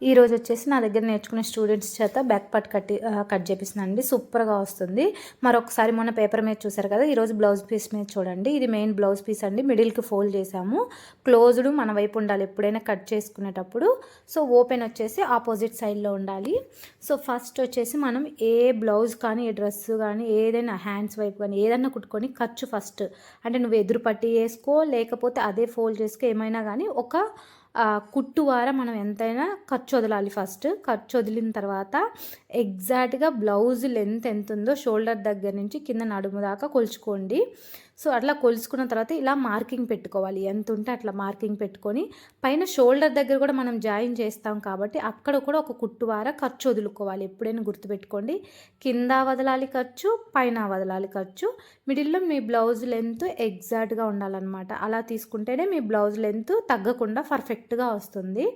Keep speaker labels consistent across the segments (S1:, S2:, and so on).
S1: ఈరోజు వచ్చేసి నా దగ్గర నేర్చుకునే స్టూడెంట్స్ చేత బ్యాక్ పార్ట్ కట్ చేపిస్తున్నానండి. సూపర్గా వస్తుంది. మరొకసారి మొన్న పేపర్ మీద చూసారు కదా, ఈరోజు బ్లౌజ్ పీస్ మీద చూడండి. ఇది మెయిన్ బ్లౌజ్ పీస్ అండి. మిడిల్కి ఫోల్డ్ చేసాము. క్లోజ్డ్ మన వైపు ఉండాలి ఎప్పుడైనా కట్ చేసుకునేటప్పుడు. సో ఓపెన్ వచ్చేసి ఆపోజిట్ సైడ్లో ఉండాలి. సో ఫస్ట్ వచ్చేసి మనం ఏ బ్లౌజ్ కానీ ఏ డ్రెస్ కానీ ఏదైనా హ్యాండ్స్ వైపు కానీ ఏదైనా కుట్టుకొని ఖర్చు ఫస్ట్ అంటే నువ్వు ఎదురు పట్టి వేసుకో, లేకపోతే అదే ఫోల్డ్ చేసుకో, ఏమైనా కానీ ఒక కుట్టు వార మనం ఎంతైనా ఖర్చు వదలాలి. ఫస్ట్ ఖర్చు వదిలిన తర్వాత ఎగ్జాక్ట్గా బ్లౌజ్ లెంత్ ఎంత ఉందో షోల్డర్ దగ్గర నుంచి కింద నడుము దాకా కొలుచుకోండి. సో అట్లా కొలుచుకున్న తర్వాత ఇలా మార్కింగ్ పెట్టుకోవాలి. ఎంత ఉంటే అట్లా మార్కింగ్ పెట్టుకొని పైన షోల్డర్ దగ్గర కూడా మనం జాయిన్ చేస్తాం కాబట్టి అక్కడ కూడా ఒక కుట్టు వార ఖర్చు వదులుకోవాలి. ఎప్పుడైనా గుర్తుపెట్టుకోండి, కింద వదలాలి ఖర్చు, పైన వదలాలి ఖర్చు. మిడిల్లో మీ బ్లౌజ్ లెంత్ ఎగ్జాక్ట్గా ఉండాలన్నమాట. అలా తీసుకుంటేనే మీ బ్లౌజ్ లెంత్ తగ్గకుండా పర్ఫెక్ట్గా వస్తుంది.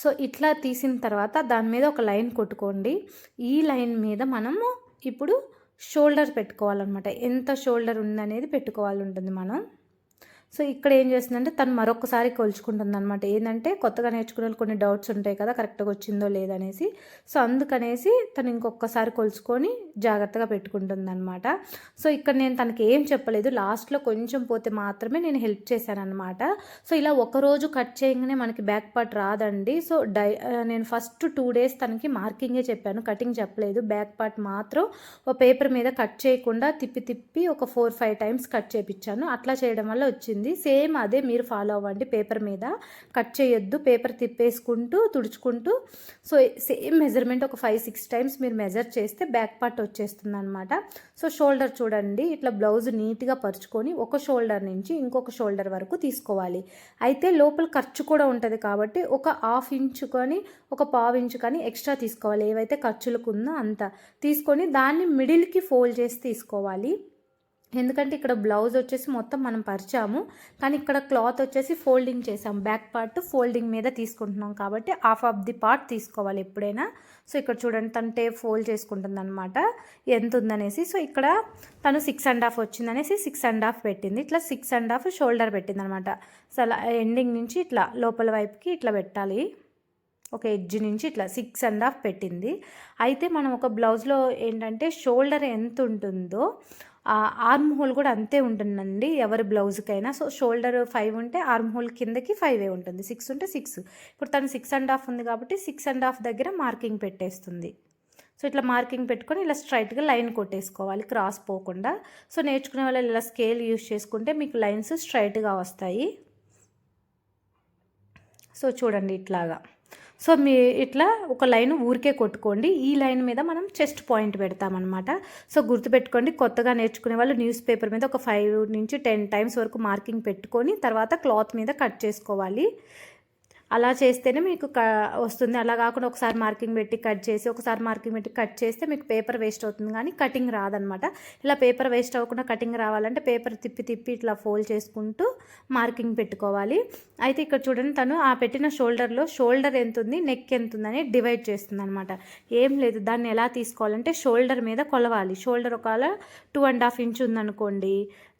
S1: సో ఇట్లా తీసిన తర్వాత దాని మీద ఒక లైన్ కొట్టుకోండి. ఈ లైన్ మీద మనము ఇప్పుడు షోల్డర్ పెట్టుకోవాలన్నమాట. ఎంత షోల్డర్ ఉందనేది పెట్టుకోవాలి ఉంటుంది మనం. సో ఇక్కడ ఏం చేస్తుందంటే తను మరొకసారి కొలుచుకుంటుంది అనమాట. ఏంటంటే కొత్తగా నేర్చుకునే కొన్ని డౌట్స్ ఉంటాయి కదా, కరెక్ట్గా వచ్చిందో లేదనేసి. సో అందుకనేసి తను ఇంకొకసారి కొలుచుకొని జాగ్రత్తగా పెట్టుకుంటుంది అనమాట. సో ఇక్కడ నేను తనకి ఏం చెప్పలేదు, లాస్ట్లో కొంచెం పోతే మాత్రమే నేను హెల్ప్ చేశాను అనమాట. సో ఇలా ఒకరోజు కట్ చేయగానే మనకి బ్యాక్ పార్ట్ రాదండి. సో నేను ఫస్ట్ 2 days తనకి మార్కింగే చెప్పాను, కటింగ్ చెప్పలేదు. బ్యాక్ పార్ట్ మాత్రం ఒక పేపర్ మీద కట్ చేయకుండా తిప్పి ఒక 4-5 times కట్ చేయించాను. అట్లా చేయడం వల్ల వచ్చింది. సేమ్ అదే మీరు ఫాలో అవ్వండి. పేపర్ మీద కట్ చేయొద్దు, పేపర్ తిప్పేసుకుంటూ తుడుచుకుంటూ. సో సేమ్ మెజర్మెంట్ ఒక 5-6 times మీరు మెజర్ చేస్తే బ్యాక్ పార్ట్ వచ్చేస్తుంది అనమాట. సో షోల్డర్ చూడండి, ఇట్లా బ్లౌజ్ నీట్గా పరుచుకొని ఒక షోల్డర్ నుంచి ఇంకొక షోల్డర్ వరకు తీసుకోవాలి. అయితే లోపల ఖర్చు కూడా ఉంటుంది కాబట్టి ఒక 1/2 inch కానీ ఒక 1/4 inch కానీ ఎక్స్ట్రా తీసుకోవాలి. ఏవైతే ఖర్చులకు ఉందో అంత తీసుకొని దాన్ని మిడిల్కి ఫోల్డ్ చేసి తీసుకోవాలి. ఎందుకంటే ఇక్కడ బ్లౌజ్ వచ్చేసి మొత్తం మనం పరిచాము, కానీ ఇక్కడ క్లాత్ వచ్చేసి ఫోల్డింగ్ చేసాం. బ్యాక్ పార్ట్ ఫోల్డింగ్ మీద తీసుకుంటున్నాం కాబట్టి half of the part తీసుకోవాలి ఎప్పుడైనా. సో ఇక్కడ చూడండి తను టేప్ ఫోల్డ్ చేసుకుంటుంది అనమాట ఎంత ఉందనేసి. సో ఇక్కడ తను 6.5 వచ్చిందనేసి 6.5 పెట్టింది. ఇట్లా 6.5 షోల్డర్ పెట్టింది అనమాట. సో అలా ఎండింగ్ నుంచి ఇట్లా లోపల వైపుకి ఇట్లా పెట్టాలి. ఒక ఎడ్జ్ నుంచి ఇట్లా 6.5 పెట్టింది. అయితే మనం ఒక బ్లౌజ్లో ఏంటంటే షోల్డర్ ఎంత ఉంటుందో ఆర్మ్ హోల్ కూడా అంతే ఉంటుందండి ఎవరి బ్లౌజ్కైనా. సో షోల్డర్ 5 ఉంటే ఆర్మ్ హోల్ కిందకి 5 ఉంటుంది, 6 ఉంటే 6. ఇప్పుడు తను 6.5 ఉంది కాబట్టి 6.5 దగ్గర మార్కింగ్ పెట్టేస్తుంది. సో ఇట్లా మార్కింగ్ పెట్టుకొని ఇలా స్ట్రైట్గా లైన్ కొట్టేసుకోవాలి, క్రాస్ పోకుండా. సో నేర్చుకునే వాళ్ళు ఇలా స్కేల్ యూజ్ చేసుకుంటే మీకు లైన్స్ స్ట్రైట్గా వస్తాయి. సో చూడండి ఇట్లాగా. సో మీ ఇట్లా ఒక లైన్ ఊరికే కొట్టుకోండి. ఈ లైన్ మీద మనం చెస్ట్ పాయింట్ పెడతామన్నమాట. సో గుర్తుపెట్టుకోండి, కొత్తగా నేర్చుకునే వాళ్ళు న్యూస్ పేపర్ మీద ఒక 5-10 times వరకు మార్కింగ్ పెట్టుకొని తర్వాత క్లాత్ మీద కట్ చేసుకోవాలి. అలా చేస్తేనే మీకు వస్తుంది. అలా కాకుండా ఒకసారి మార్కింగ్ పెట్టి కట్ చేసి ఒకసారి మార్కింగ్ పెట్టి కట్ చేస్తే మీకు పేపర్ వేస్ట్ అవుతుంది, కానీ కటింగ్ రాదనమాట. ఇలా పేపర్ వేస్ట్ అవ్వకుండా కటింగ్ రావాలంటే పేపర్ తిప్పి ఇట్లా ఫోల్డ్ చేసుకుంటూ మార్కింగ్ పెట్టుకోవాలి. అయితే ఇక్కడ చూడండి తను ఆ పెట్టిన షోల్డర్లో షోల్డర్ ఎంత ఉంది, నెక్ ఎంత ఉందని డివైడ్ చేస్తుంది అనమాట. ఏం లేదు, దాన్ని ఎలా తీసుకోవాలంటే షోల్డర్ మీద కొలవాలి. షోల్డర్ ఒకవేళ 2.5 inch ఉందనుకోండి,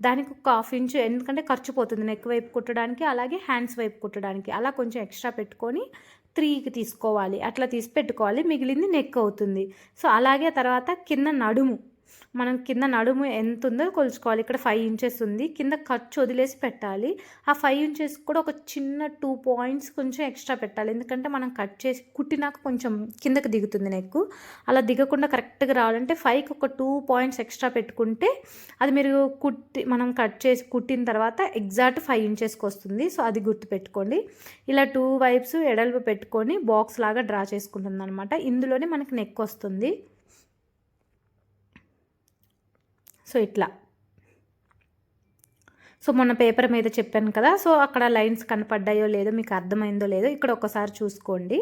S1: దానికి ఒక 1/2 inch, ఎందుకంటే ఖర్చు పోతుంది నెక్ వైపు కుట్టడానికి అలాగే హ్యాండ్స్ వైపు కుట్టడానికి. అలా కొంచెం ఎక్స్ట్రా పెట్టుకొని 3కి తీసుకోవాలి. అట్లా తీసి పెట్టుకోవాలి, మిగిలింది నెక్ అవుతుంది. సో అలాగే తర్వాత కింద నడుము, మనం కింద నడుము ఎంత ఉందో కొలుచుకోవాలి. ఇక్కడ 5 inches ఉంది, కింద ఖర్చు వదిలేసి పెట్టాలి. ఆ 5 inches కూడా ఒక చిన్న 2 points కొంచెం ఎక్స్ట్రా పెట్టాలి, ఎందుకంటే మనం కట్ చేసి కుట్టినాక కొంచెం కిందకి దిగుతుంది నెక్. అలా దిగకుండా కరెక్ట్గా రావాలంటే 5కి ఒక 2 points ఎక్స్ట్రా పెట్టుకుంటే అది మీరు మనం కట్ చేసి కుట్టిన తర్వాత ఎగ్జాక్ట్ 5 inchesకి వస్తుంది. సో అది గుర్తుపెట్టుకోండి. ఇలా 2 వైపుస్ ఎడల్పు పెట్టుకొని బాక్స్ లాగా డ్రా చేసుకుంటుంది అనమాట. ఇందులోనే మనకి నెక్ వస్తుంది. సో ఇట్లా. సో మొన్న పేపర్ మీద చెప్పాను కదా, సో అక్కడ లైన్స్ కనపడ్డాయో లేదో మీకు అర్థమైందో లేదో ఇక్కడ ఒకసారి చూసుకోండి.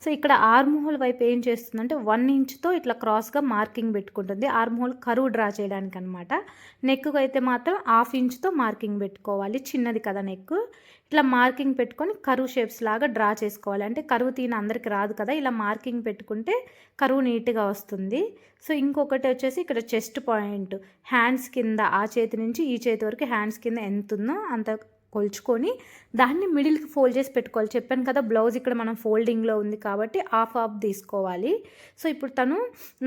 S1: సో ఇక్కడ ఆర్మ్ హోల్ వైపు ఏం చేస్తుందంటే 1 inchతో ఇట్లా క్రాస్గా మార్కింగ్ పెట్టుకుంటుంది. ఆర్మ్ హోల్ కరువు డ్రా చేయడానికి అనమాట. నెక్కు అయితే మాత్రం 1/2 inchతో మార్కింగ్ పెట్టుకోవాలి, చిన్నది కదా నెక్. ఇట్లా మార్కింగ్ పెట్టుకొని కరువు షేప్స్ లాగా డ్రా చేసుకోవాలి. అంటే కరువు తీన అందరికి రాదు కదా, ఇలా మార్కింగ్ పెట్టుకుంటే కరువు నీట్గా వస్తుంది. సో ఇంకొకటి వచ్చేసి ఇక్కడ చెస్ట్ పాయింట్, హ్యాండ్స్ కింద ఆ చేతి నుంచి ఈ చేతి వరకు హ్యాండ్స్ కింద ఎంత ఉందో అంత కొలుచుకొని దాన్ని మిడిల్కి ఫోల్డ్ చేసి పెట్టుకోవాలి. చెప్పాను కదా బ్లౌజ్ ఇక్కడ మనం ఫోల్డింగ్లో ఉంది కాబట్టి హాఫ్ తీసుకోవాలి. సో ఇప్పుడు తను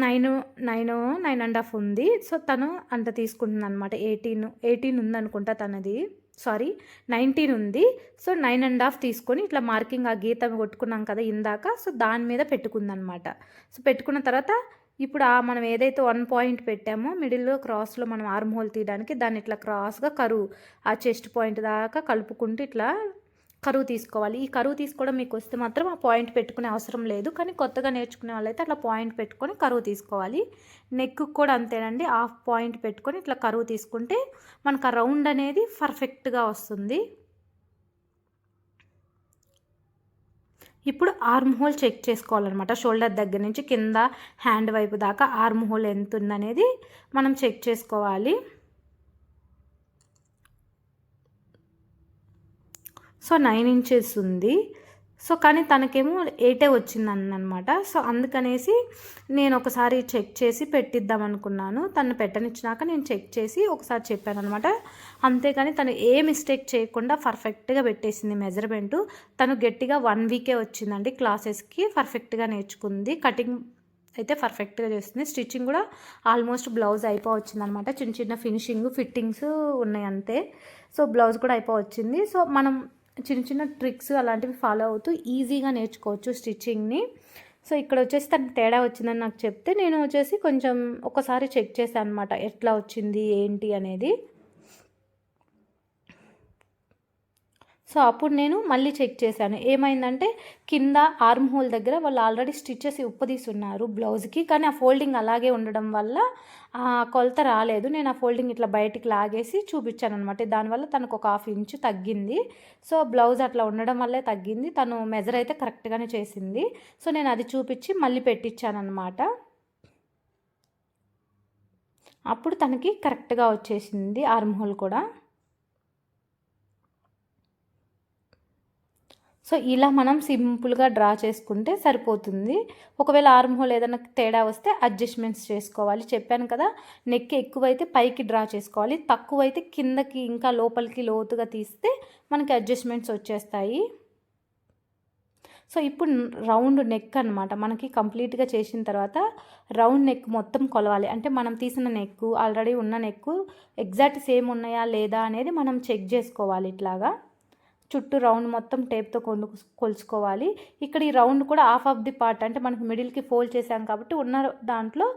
S1: 9.5 ఉంది. సో తను అంత తీసుకుంటుంది అనమాట. 18 ఉందనుకుంటా తనది, సారీ 19 ఉంది. సో 9.5 తీసుకొని ఇట్లా మార్కింగ్ ఆ గీత కొట్టుకున్నాం కదా ఇందాక, సో దాని మీద పెట్టుకుందనమాట. సో పెట్టుకున్న తర్వాత ఇప్పుడు మనం ఏదైతే 1 పాయింట్ పెట్టామో మిడిల్లో క్రాస్లో మనం ఆర్మ్ హోల్ తీయడానికి దాన్ని ఇట్లా క్రాస్గా కరువు ఆ చెస్ట్ పాయింట్ దాకా కలుపుకుంటూ ఇట్లా కరువు తీసుకోవాలి. ఈ కరువు తీసుకోవడం మీకు వస్తే మాత్రం ఆ పాయింట్ పెట్టుకునే అవసరం లేదు, కానీ కొత్తగా నేర్చుకునే వాళ్ళైతే అట్లా పాయింట్ పెట్టుకొని కరువు తీసుకోవాలి. నెక్ కూడా అంతేనండి, హాఫ్ పాయింట్ పెట్టుకొని ఇట్లా కరువు తీసుకుంటే మనకు ఆ రౌండ్ అనేది పర్ఫెక్ట్గా వస్తుంది. ఇప్పుడు ఆర్మ్ హోల్ చెక్ చేసుకోవాలన్నమాట. షోల్డర్ దగ్గర నుంచి కింద హ్యాండ్ వైపు దాకా ఆర్మ్ హోల్ ఎంత ఉందనేది మనం చెక్ చేసుకోవాలి. సో 9 ఇంచెస్ ఉంది. సో కానీ తనకేమో 8 వచ్చిందన్నమాట. సో అందుకనేసి నేను ఒకసారి చెక్ చేసి పెట్టిద్దాం అనుకున్నాను. తను పెట్టనిచ్చినాక నేను చెక్ చేసి ఒకసారి చెప్పాను అనమాట. అంతేగాని తను ఏ మిస్టేక్ చేయకుండా పర్ఫెక్ట్గా పెట్టేసింది మెజర్మెంటు. తను గట్టిగా 1 వీకే వచ్చిందండి క్లాసెస్కి, పర్ఫెక్ట్గా నేర్చుకుంది. కటింగ్ అయితే పర్ఫెక్ట్గా చేస్తుంది. స్టిచ్చింగ్ కూడా ఆల్మోస్ట్ బ్లౌజ్ అయిపోవచ్చింది అనమాట. చిన్న చిన్న ఫిట్టింగ్స్ ఉన్నాయి అంతే. సో బ్లౌజ్ కూడా అయిపోవచ్చింది. సో మనం చిన్న చిన్న ట్రిక్స్ అలాంటివి ఫాలో అవుతూ ఈజీగా నేర్చుకోవచ్చు స్టిచ్చింగ్ని. సో ఇక్కడ వచ్చేసి తనకు తేడా వచ్చిందని నాకు చెప్తే నేను వచ్చేసి కొంచెం ఒకసారి చెక్ చేశాను అనమాట, ఎట్లా వచ్చింది ఏంటి అనేది. సో అప్పుడు నేను మళ్ళీ చెక్ చేశాను. ఏమైందంటే కింద ఆర్మ్ హోల్ దగ్గర వాళ్ళు ఆల్రెడీ స్టిచ్చెస్ ఉప్పదీసున్నారు బ్లౌజ్కి, కానీ ఆ ఫోల్డింగ్ అలాగే ఉండడం వల్ల కొలత రాలేదు. నేను ఆ ఫోల్డింగ్ ఇట్లా బయటికి లాగేసి చూపించాను అనమాట. దానివల్ల తనకు ఒక 1/2 ఇంచు తగ్గింది. సో బ్లౌజ్ అట్లా ఉండడం వల్లే తగ్గింది. తను మెజర్ అయితే కరెక్ట్గానే చేసింది. సో నేను అది చూపించి మళ్ళీ పెట్టించాను అనమాట. అప్పుడు తనకి కరెక్ట్గా వచ్చేసింది ఆర్మ్ హోల్ కూడా. సో ఇలా మనం సింపుల్గా డ్రా చేసుకుంటే సరిపోతుంది. ఒకవేళ ఆర్మ్ హోల్ ఏదైనా తేడా వస్తే అడ్జస్ట్మెంట్స్ చేసుకోవాలి. చెప్పాను కదా, నెక్ ఎక్కువైతే పైకి డ్రా చేసుకోవాలి, తక్కువైతే కిందకి ఇంకా లోపలికి లోతుగా తీస్తే మనకి అడ్జస్ట్మెంట్స్ వచ్చేస్తాయి. సో ఇప్పుడు రౌండ్ నెక్ అనమాట మనకి కంప్లీట్గా చేసిన తర్వాత రౌండ్ నెక్ మొత్తం కొలవాలి. అంటే మనం తీసిన నెక్ ఆల్రెడీ ఉన్న నెక్ ఎగ్జాక్ట్ సేమ్ ఉన్నాయా లేదా అనేది మనం చెక్ చేసుకోవాలి. ఇట్లాగా చుట్టూ రౌండ్ మొత్తం టేప్తో కొలుచుకోవాలి. ఇక్కడ ఈ రౌండ్ కూడా హాఫ్ ది పార్ట్, అంటే మనకి మిడిల్కి ఫోల్డ్ చేసాం కాబట్టి ఉన్న దాంట్లో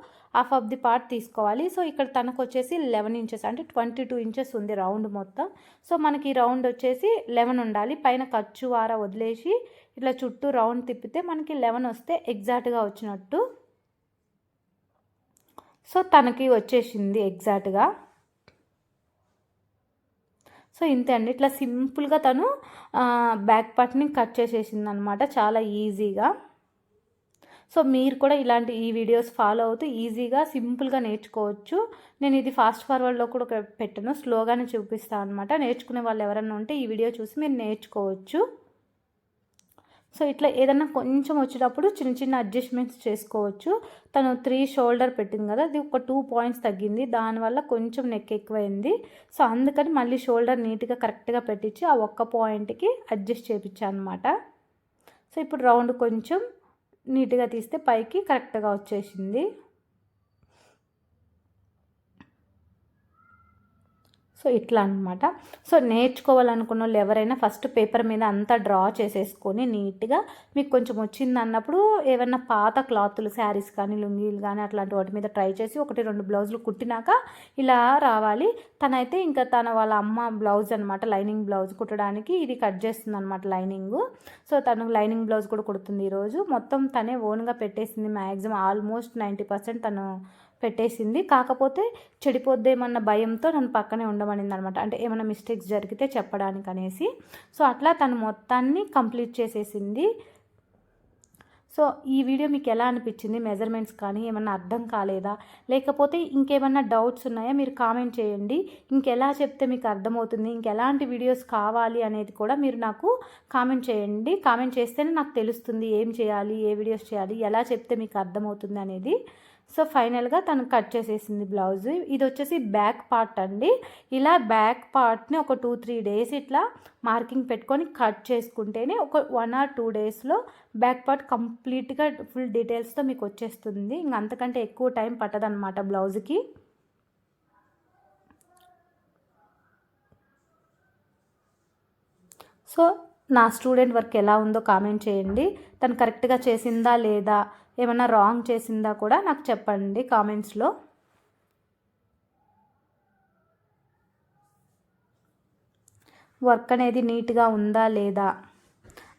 S1: హాఫ్ ది పార్ట్ తీసుకోవాలి. సో ఇక్కడ తనకు వచ్చేసి 11 ఇంచెస్ అంటే 22 ఇంచెస్ ఉంది రౌండ్ మొత్తం. సో మనకి ఈ రౌండ్ వచ్చేసి 11 ఉండాలి. పైన ఖర్చు వార వదిలేసి ఇట్లా చుట్టూ రౌండ్ తిప్పితే మనకి 11 వస్తే ఎగ్జాక్ట్గా వచ్చినట్టు. సో తనకి వచ్చేసింది ఎగ్జాక్ట్గా. సో ఇంతే అండి, ఇట్లా సింపుల్గా తను బ్యాక్ పార్ట్ని కట్ చేసేసింది అనమాట, చాలా ఈజీగా. సో మీరు కూడా ఇలాంటి ఈ వీడియోస్ ఫాలో అవుతూ ఈజీగా సింపుల్గా నేర్చుకోవచ్చు. నేను ఇది ఫాస్ట్ ఫార్వర్డ్లో కూడా పెట్టను, స్లోగానే చూపిస్తాను అనమాట. నేర్చుకునే వాళ్ళు ఎవరన్నా ఉంటే ఈ వీడియో చూసి మీరు నేర్చుకోవచ్చు. సో ఇట్లా ఏదన్నా కొంచెం వచ్చేటప్పుడు చిన్న చిన్న అడ్జస్ట్మెంట్స్ చేసుకోవచ్చు. తను 3 షోల్డర్ పెట్టింది కదా, అది ఒక 2 పాయింట్స్ తగ్గింది, దానివల్ల కొంచెం నెక్ ఎక్కువైంది. సో అందుకని మళ్ళీ షోల్డర్ నీట్గా కరెక్ట్గా పెట్టించి ఆ ఒక్క పాయింట్కి అడ్జస్ట్ చేయించాను అనమాట. సో ఇప్పుడు రౌండ్ కొంచెం నీట్గా తీస్తే పైకి కరెక్ట్గా వచ్చేసింది. సో ఇట్లా అనమాట. సో నేర్చుకోవాలనుకున్న వాళ్ళు ఎవరైనా ఫస్ట్ పేపర్ మీద అంతా డ్రా చేసేసుకొని నీట్గా మీకు కొంచెం వచ్చింది అన్నప్పుడు ఏమైనా పాత క్లాతులు శారీస్ కానీ లుంగీలు కానీ అట్లాంటి వాటి మీద ట్రై చేసి 1-2 బ్లౌజులు కుట్టినాక ఇలా రావాలి. తనైతే ఇంకా వాళ్ళ అమ్మ బ్లౌజ్ అనమాట, లైనింగ్ బ్లౌజ్ కుట్టడానికి ఇది కట్ చేస్తుంది అనమాట లైనింగ్. సో తను లైనింగ్ బ్లౌజ్ కూడా కుడుతుంది ఈరోజు. మొత్తం తనే ఓన్గా పెట్టేసింది, మ్యాక్సిమం ఆల్మోస్ట్ 90% తను పెట్టేసింది. కాకపోతే చెడిపోద్దేమన్న భయంతో నన్ను పక్కనే ఉండమనింది అనమాట, అంటే ఏమైనా మిస్టేక్స్ జరిగితే చెప్పడానికి అనేసి. సో అట్లా తను మొత్తాన్ని కంప్లీట్ చేసేసింది. సో ఈ వీడియో మీకు ఎలా అనిపించింది, మెజర్మెంట్స్ కానీ ఏమన్నా అర్థం కాలేదా, లేకపోతే ఇంకేమన్నా డౌట్స్ ఉన్నాయా మీరు కామెంట్ చేయండి. ఇంకెలా చెప్తే మీకు అర్థమవుతుంది, ఇంకెలాంటి వీడియోస్ కావాలి అనేది కూడా మీరు నాకు కామెంట్ చేయండి. కామెంట్ చేస్తేనే నాకు తెలుస్తుంది ఏం చేయాలి, ఏ వీడియోస్ చేయాలి, ఎలా చెప్తే మీకు అర్థమవుతుంది అనేది. సో ఫైనల్గా తను కట్ చేసేసింది బ్లౌజ్. ఇది వచ్చేసి బ్యాక్ పార్ట్ అండి. ఇలా బ్యాక్ పార్ట్ని ఒక 2-3 డేస్ ఇట్లా మార్కింగ్ పెట్టుకొని కట్ చేసుకుంటేనే ఒక 1 or 2 డేస్లో బ్యాక్ పార్ట్ కంప్లీట్గా ఫుల్ డీటెయిల్స్తో మీకు వచ్చేస్తుంది. ఇంక అంతకంటే ఎక్కువ టైం పట్టదనమాట బ్లౌజ్కి. సో నా స్టూడెంట్ వర్క్ ఎలా ఉందో కామెంట్ చేయండి. తను కరెక్ట్గా చేసిందా లేదా, ఏమన్నా రాంగ్ చేసిందా కూడా నాకు చెప్పండి కామెంట్స్లో. వర్క్ అనేది నీట్గా ఉందా లేదా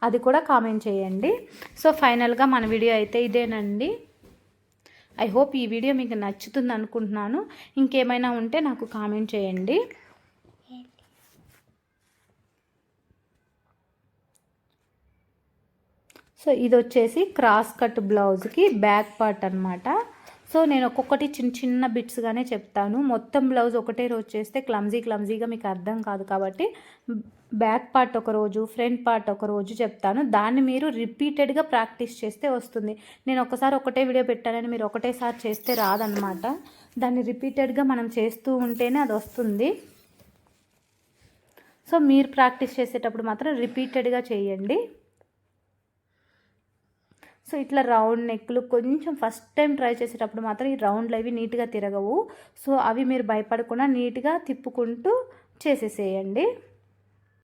S1: అది కూడా కామెంట్ చేయండి. సో ఫైనల్గా మన వీడియో అయితే ఇదేనండి. ఐ హోప్ ఈ వీడియో మీకు నచ్చుతుంది అనుకుంటున్నాను. ఇంకేమైనా ఉంటే నాకు కామెంట్ చేయండి. సో ఇది వచ్చేసి క్రాస్ కట్ బ్లౌజ్కి బ్యాక్ పార్ట్ అనమాట. సో నేను ఒక్కొక్కటి చిన్న చిన్న బిట్స్గానే చెప్తాను. మొత్తం బ్లౌజ్ ఒకటే రోజు చేస్తే క్లమ్జీగా మీకు అర్థం కాదు. కాబట్టి బ్యాక్ పార్ట్ ఒక రోజు, ఫ్రంట్ పార్ట్ ఒక రోజు చెప్తాను. దాన్ని మీరు రిపీటెడ్గా ప్రాక్టీస్ చేస్తే వస్తుంది. నేను ఒకటే వీడియో పెట్టానని మీరు ఒకటేసారి చేస్తే రాదనమాట. దాన్ని రిపీటెడ్గా మనం చేస్తూ ఉంటేనే అది వస్తుంది. సో మీరు ప్రాక్టీస్ చేసేటప్పుడు మాత్రం రిపీటెడ్గా చేయండి. సో ఇట్లా రౌండ్ నెక్లు కొంచెం ఫస్ట్ టైం ట్రై చేసేటప్పుడు మాత్రం ఈ రౌండ్లు అవి నీట్గా తిరగవు. సో అవి మీరు భయపడకుండా నీట్గా తిప్పుకుంటూ చేసేసేయండి.